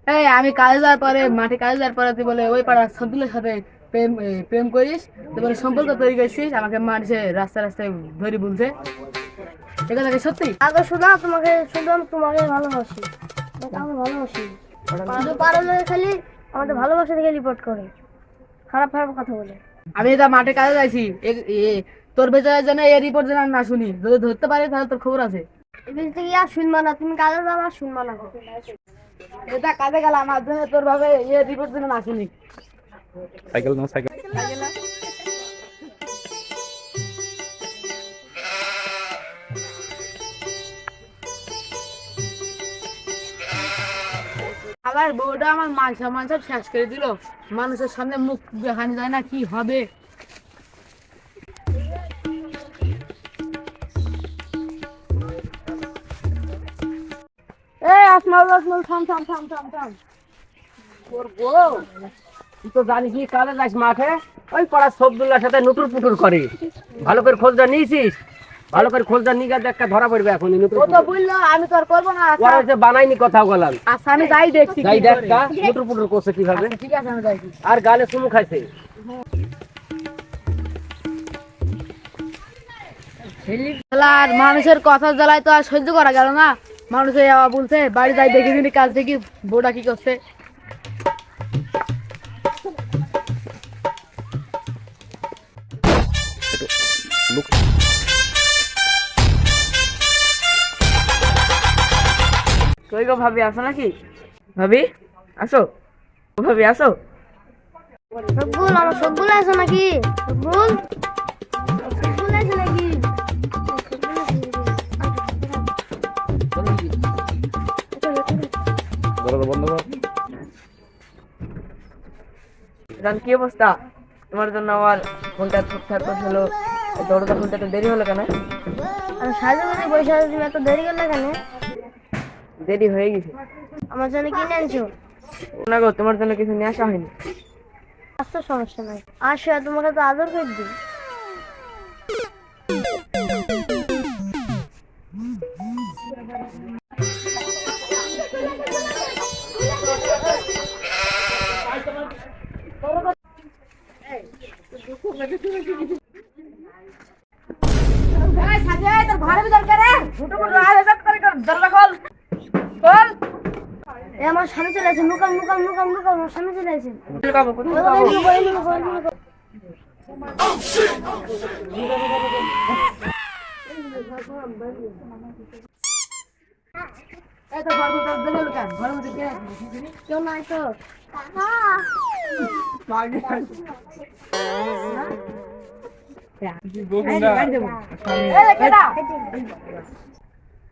এই আমি কাজে যাওয়ার পরে মাঠে কাজে যাওয়ার পরে তুই বলে ওই পাড়ার সবগুলোর সাথে প্রেম প্রেম করিস, তুই বলে সম্পর্ক তৈরি করছিস, আমাকে মারছে রাস্তায় রাস্তায় ধরে বলছে। এটা নাকি সত্যি? আগে শোনা, তোমাকে শুধু আমি তোমাকে ভালোবাসি, আমি ভালোবাসি। শুধু পারলে খালি আমাদের ভালোবাসা থেকে রিপোর্ট করে, খারাপ খারাপ কথা বলে। আমি এটা মাঠে কাজে যাইছি, তোর ভেতরে যেন এই রিপোর্ট যেন আমি না শুনি, যদি ধরতে পারি তাহলে তোর খবর আছে। এখান থেকে আর শুনবা না, তুমি কাজে যাবা আর শুনবা না। এটা কাজে গেলাম আমার জন্য, তোর ভাবে এই রিপোর্ট যেন না শুনি। সাইকেল না সাইকেল আবার বউটা আমার মান সম্মান সব শেষ করে দিল, মানুষের সামনে মুখ দেখানো যায় না, কি হবে? এই আসমাল আসমাল, থাম থাম থাম থাম থাম। তোর বউ, তুই তো জানিস নি কাজে যাস মাঠে, ওই পাড়ার সবদুল্লার সাথে নুটুর পুটুর করে। ভালো করে খোঁজটা নিয়েছিস? ভালো করে খোঁজটা নিয়ে গেলে একটা ধরা পড়বে এখন। ও তো বললো আমি তো আর করবো না, ওরা যে বানাইনি কথা বললাম। আচ্ছা আমি যাই দেখছি, যাই দেখ কা নুটুর পুটুর করছে কিভাবে। ঠিক আছে আমি যাইছি। আর গালে চুমু খাইছে। আর মানুষের কথা জ্বালায় তো আর সহ্য করা গেল না। মানুষের বলছে বাড়ি যাই দেখে দিনি কাজ দেখি বউটা কি করছে। কই গো ভাবি, আসো নাকি? ভাবি আসো, ভাবি আসো। সবগুল আমার সবগুল আছে নাকি? সবগুল সবগুল আছে নাকি? দরজা বন্ধ কর। কি অবস্থা? তোমার জন্য আমার ফোনটা ঠিকঠাক করছিল, দরজা খুলতে তো দেরি হলো কেন? আমি সাজু করে বসে আছি, তুমি এত দেরি করলে কেন? দেরি হয়ে গেছে। আমার জন্য কিনে আনছো? না গো, তোমার জন্য কিছু নিয়ে আসা হয়নি। আচ্ছা সমস্যা নাই, আসো, তোমাকে তো আদর করে দিই। আমার স্বামী চলে আসে, লুকাম লুকাম লুকাম লুকাম, আমার স্বামী চলে আসে। কেউ নাই তো?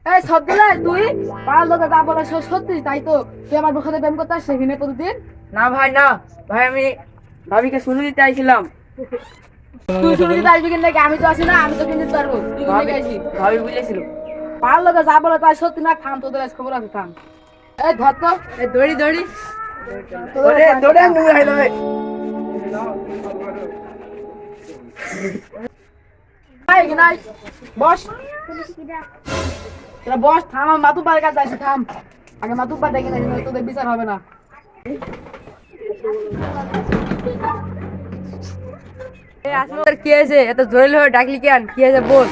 এই সবগুলা তুই পাড়ার লোকে যা বলে সত্যি তাই তো? তুই আমার সাথে প্রেম করতে আসছিস সেখানে প্রতিদিন? না ভাই, না ভাই, আমি ভাবিকে শুনে দিতে আইছিলাম। তুই শুনে দিতে আসবি কিন্তু আমি তো আসি না, আমি তো কিনে দিতে পারবো। তুই কিনে আসবি? ভাবি বলেছিল। পাড়ার লোকে যা বলে তাই সত্যি না? থাম, তোদের আজ খবর আছে, থাম। এই ধর তো, এই দড়ি দড়ি দৌড়ে নুয়ে হইলো রে। নাই বস, তোরা বস, থাম। আমি মাতুর বাড়ির কাছে যাচ্ছি, থাম। আগে মাতুর বাড়ি দেখে নেই, তোদের বিচার হবে না। কি হয়েছে? এত জরুরি হয়ে ডাকলি কেন? কি হয়েছে বল।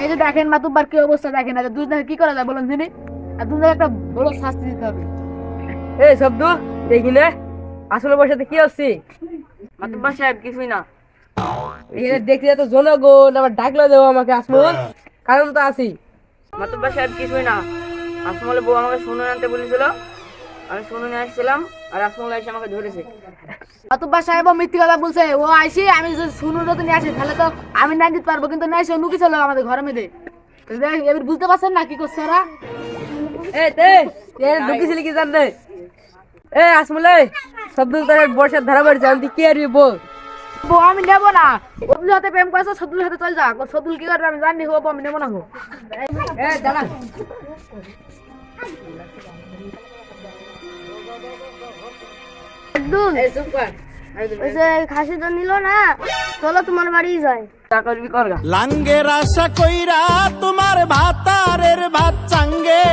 এই যে দেখেন মাতুব্বার কি অবস্থা দেখেন, আর দুই কি করা যায় বলেন তিনি? আর দুই একটা বড় শাস্তি দিতে হবে। এই শব্দ দেখি না, আসলে বসাতে কি হচ্ছে? মাতুব্বা সাহেব কিছুই না। এখানে দেখতে এত জনগণ, আবার ডাকলো দেবো আমাকে আসমল, কারণ তো আছি। মাতুব্বা সাহেব কিছুই না, আসমলের বউ আমাকে শুনে আনতে বলেছিল, আমি শুনে নিয়ে আসছিলাম, আর আসমল এসে আমাকে ধরেছে। মাতুব্বার সাহেব মিথ্যে কথা বলছে। ও আইসি আমি যদি শুনু যদি নিয়ে আসি তাহলে তো আমি না দিতে পারবো, কিন্তু না এসে লুকি ছিল আমাদের ঘরের মধ্যে। এবার বুঝতে পারছেন না কি করছে ওরা? ঢুকেছিলি কি জানতে? এ আসমলে শব্দ বর্ষার ধারা বাড়ছে, আমি কি আর বল। বউ আমি নেবো না। সবদুল হাতে প্রেম করেছো, সবদুল হাতে চল যা। সবদুল কি করবে আমি জানি, হবো আমি নেবো না। হো দাঁড়া, আব্দুল, ওই যে খাসিটা নিল না, চলো তোমার বাড়ি যাই। তা করবি করগা। লাঙ্গের আশা কইরা তোমার ভাতারের ভাত চাঙ্গে